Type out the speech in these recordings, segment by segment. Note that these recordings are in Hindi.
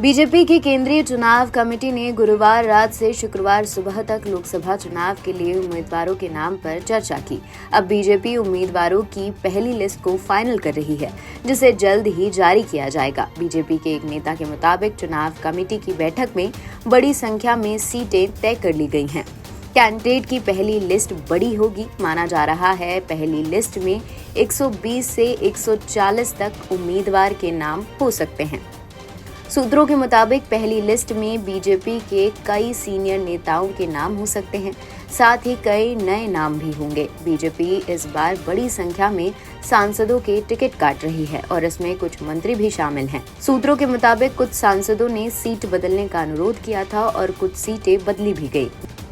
बीजेपी की केंद्रीय चुनाव कमेटी ने गुरुवार रात से शुक्रवार सुबह तक लोकसभा चुनाव के लिए उम्मीदवारों के नाम पर चर्चा की। अब बीजेपी उम्मीदवारों की पहली लिस्ट को फाइनल कर रही है, जिसे जल्द ही जारी किया जाएगा। बीजेपी के एक नेता के मुताबिक चुनाव कमेटी की बैठक में बड़ी संख्या में सीटें तय कर ली गई हैं। कैंडिडेट की पहली लिस्ट बड़ी होगी। माना जा रहा है पहली लिस्ट में 120 से 140 तक उम्मीदवार के नाम हो सकते हैं। सूत्रों के मुताबिक पहली लिस्ट में बीजेपी के कई सीनियर नेताओं के नाम हो सकते हैं, साथ ही कई नए नाम भी होंगे। बीजेपी इस बार बड़ी संख्या में सांसदों के टिकट काट रही है और इसमें कुछ मंत्री भी शामिल हैं। सूत्रों के मुताबिक कुछ सांसदों ने सीट बदलने का अनुरोध किया था और कुछ सीटें बदली भी गई।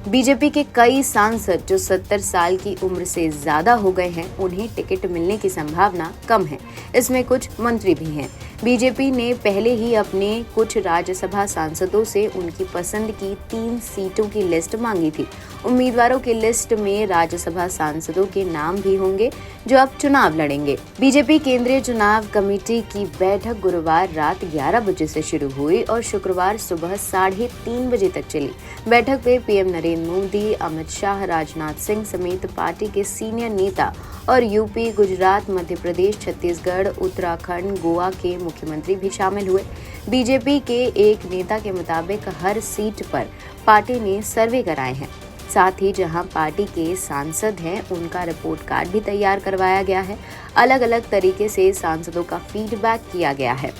बीजेपी के कई सांसद जो 70 साल की उम्र से ज्यादा हो गए हैं, उन्हें टिकट मिलने की संभावना कम है। इसमें कुछ मंत्री भी हैं। बीजेपी ने पहले ही अपने कुछ राज्यसभा सांसदों से उनकी पसंद की 3 सीटों की लिस्ट मांगी थी। उम्मीदवारों की लिस्ट में राज्यसभा सांसदों के नाम भी होंगे जो अब चुनाव लड़ेंगे। बीजेपी केंद्रीय चुनाव कमेटी की बैठक गुरुवार रात 11 बजे से शुरू हुई और शुक्रवार सुबह 3:30 बजे तक चली। बैठक में पीएम नरेंद्र मोदी, अमित शाह, राजनाथ सिंह समेत पार्टी के सीनियर नेता और यूपी, गुजरात, मध्य प्रदेश, छत्तीसगढ़, उत्तराखंड, गोवा के मुख्यमंत्री भी शामिल हुए। बीजेपी के एक नेता के मुताबिक हर सीट पर पार्टी ने सर्वे कराए हैं। साथ ही जहां पार्टी के सांसद हैं, उनका रिपोर्ट कार्ड भी तैयार करवाया गया है। अलग अलग तरीके से सांसदों का फीडबैक किया गया है।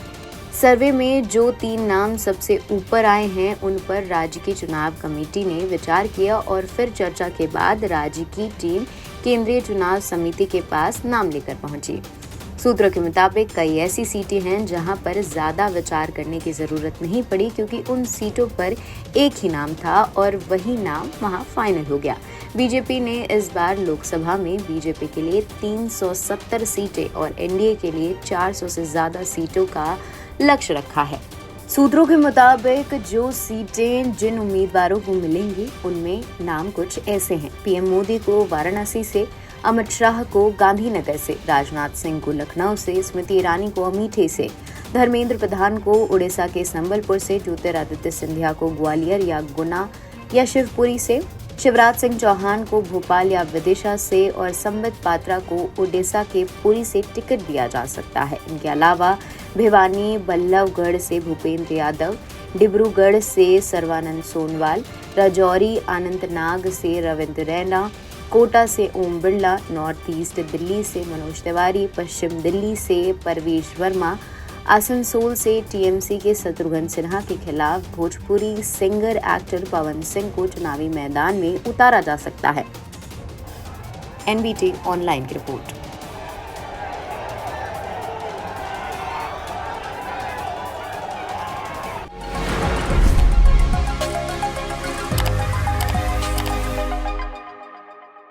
सर्वे में जो 3 नाम सबसे ऊपर आए हैं, उन पर राज्य की चुनाव कमेटी ने विचार किया और फिर चर्चा के बाद राज्य की टीम केंद्रीय चुनाव समिति के पास नाम लेकर पहुंची। सूत्रों के मुताबिक कई ऐसी सीटें हैं जहां पर ज्यादा विचार करने की जरूरत नहीं पड़ी, क्योंकि उन सीटों पर एक ही नाम था और वही नाम वहां फाइनल हो गया। बीजेपी ने इस बार लोकसभा में बीजेपी के लिए 370 सीटें और एनडीए के लिए 400 से ज्यादा सीटों का लक्ष्य रखा है। सूत्रों के मुताबिक जो सीटें जिन उम्मीदवारों को मिलेंगी, उनमें नाम कुछ ऐसे हैं। पीएम मोदी को वाराणसी से, अमित शाह को गांधीनगर से, राजनाथ सिंह को लखनऊ से, स्मृति ईरानी को अमेठी से, धर्मेंद्र प्रधान को उड़ीसा के संबलपुर से, ज्योतिरादित्य सिंधिया को ग्वालियर या गुना या शिवपुरी से, शिवराज सिंह चौहान को भोपाल या विदिशा से और संबित पात्रा को ओडिशा के पुरी से टिकट दिया जा सकता है। इनके अलावा भिवानी, बल्लभगढ़ से भूपेंद्र यादव, डिब्रूगढ़ से सर्बानंद सोनोवाल, राजौरी अनंतनाग से रविंद्र रैना, कोटा से ओम बिरला, नॉर्थ ईस्ट दिल्ली से मनोज तिवारी, पश्चिम दिल्ली से परवेश वर्मा, आसनसोल से टीएमसी के शत्रुघ्न सिन्हा के खिलाफ भोजपुरी सिंगर एक्टर पवन सिंह को चुनावी मैदान में उतारा जा सकता है। एनबीटी ऑनलाइन की रिपोर्ट।